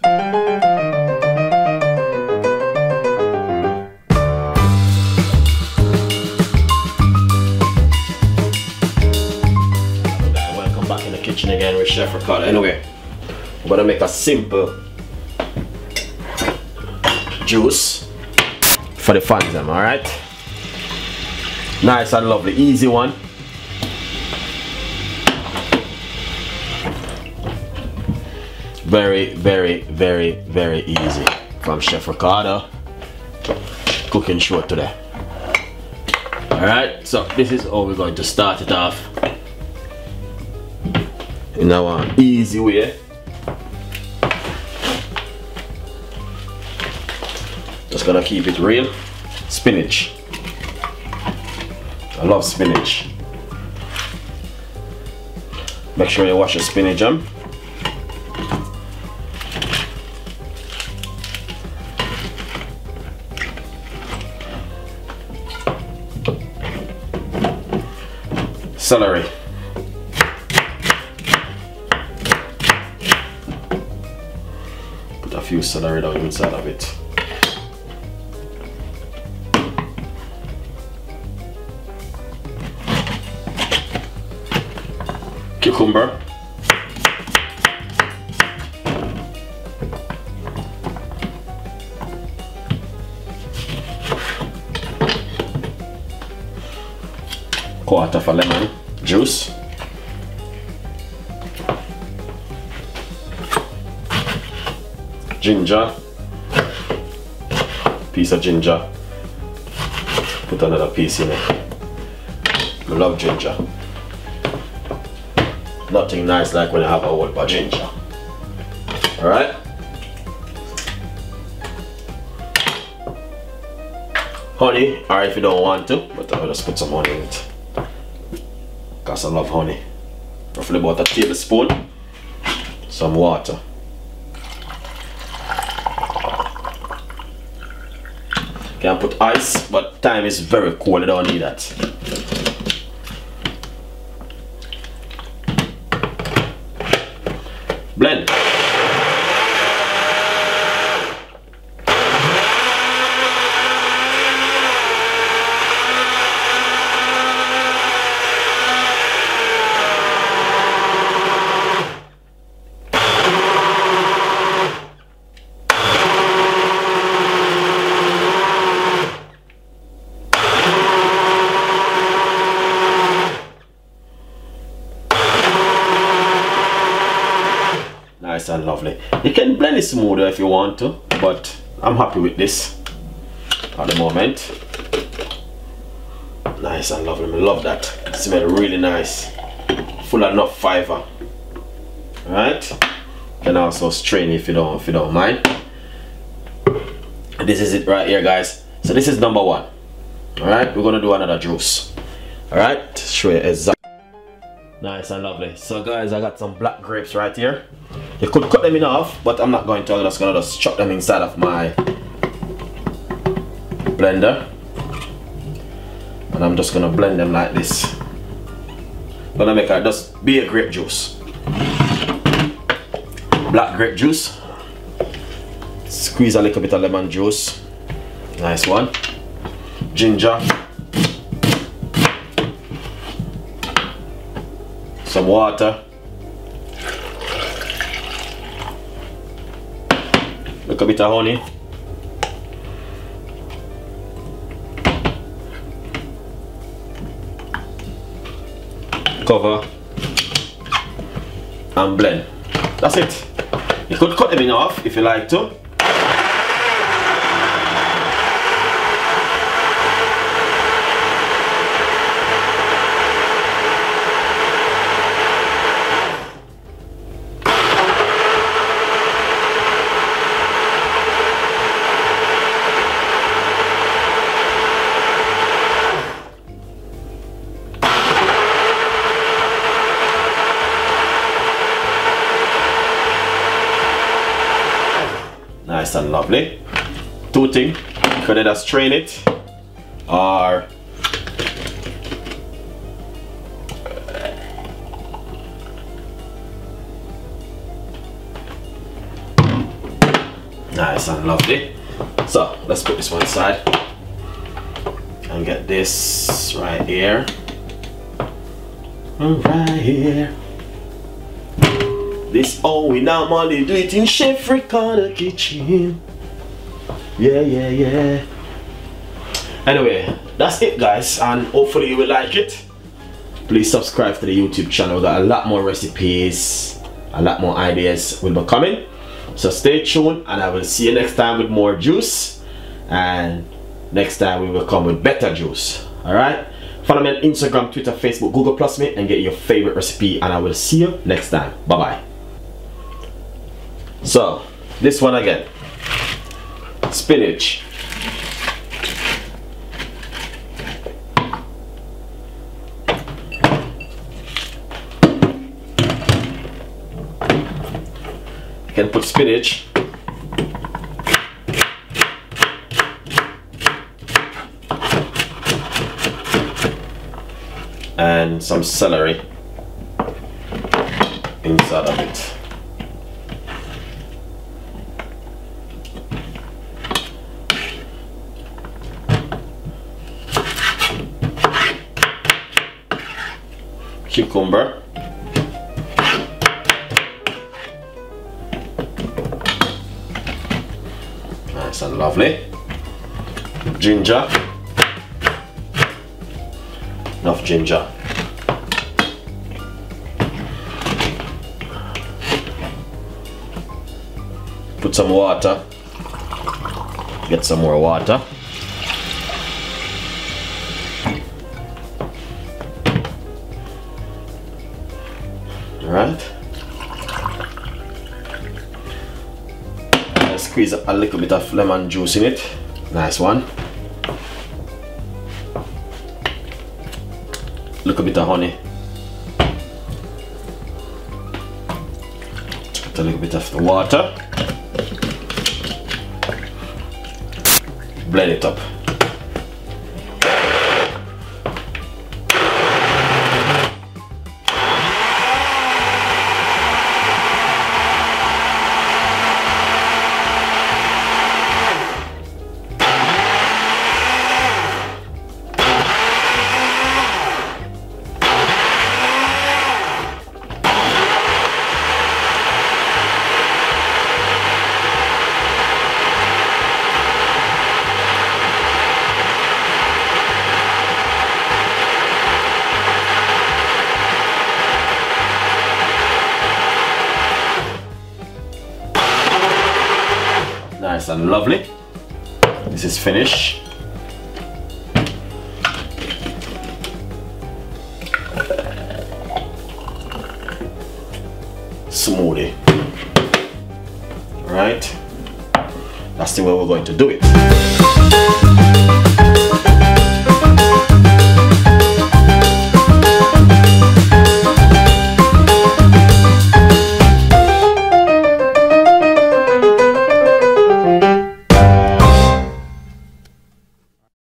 Welcome back in the kitchen again with Chef Ricardo. Anyway, we're gonna make a simple juice for the fans, alright? Nice and lovely, easy one. Very, very, very, very easy from Chef Ricardo cooking show today. Alright, so this is how we're going to start it off in our easy way. Just gonna keep it real. Spinach. I love spinach. Make sure you wash your spinach up. Celery. Put a few celery down inside of it. Cucumber. Quarter of a lemon juice. Ginger. Piece of ginger. Put another piece in it. I love ginger. Nothing nice like when you have a whole bunch of ginger. Alright? Honey, or if you don't want to, but I'll just put some honey in it. Because I love honey. Roughly about a tablespoon. Some water. Can put ice, but time is very cold, I don't need that. Blend. Nice and lovely. You can blend it smoother if you want to, but I'm happy with this at the moment. Nice and lovely. I love that. It smells really nice. Full of enough fiber. Alright? Can also strain if you don't mind. This is it right here, guys. So this is number one. Alright, we're gonna do another juice. Alright, show you exactly. Nice and lovely. So guys, I got some black grapes right here. You could cut them in half, but I'm not going to. I'm just gonna chuck them inside of my blender, and I'm just gonna blend them like this. Gonna make a just be a grape juice, black grape juice. Squeeze a little bit of lemon juice. Nice one. Ginger. Some water. Look a bit of honey. Cover and blend. That's it. You could cut them in half if you like to. Nice and lovely. Two things, you could either strain it or Nice and lovely. So let's put this one aside and get this right here. Right here. This all we normally do it in Chef Ricardo kitchen. Yeah, yeah, yeah. Anyway, that's it guys, and hopefully you will like it. Please subscribe to the YouTube channel. We got a lot more recipes, a lot more ideas will be coming. So stay tuned, and I will see you next time with more juice. And next time we will come with better juice. Alright? Follow me on Instagram, Twitter, Facebook, Google Plus me, and get your favorite recipe. And I will see you next time. Bye bye. So, this one again. Spinach. You can put spinach. And some celery inside of it. Cucumber. Nice and lovely. Ginger. Enough ginger. Put some water. Get some more water. Alright. Squeeze a little bit of lemon juice in it. Nice one. Little bit of honey. Put a little bit of the water. Blend it up. Nice and lovely. This is finished. Smoothie. Right? That's the way we're going to do it.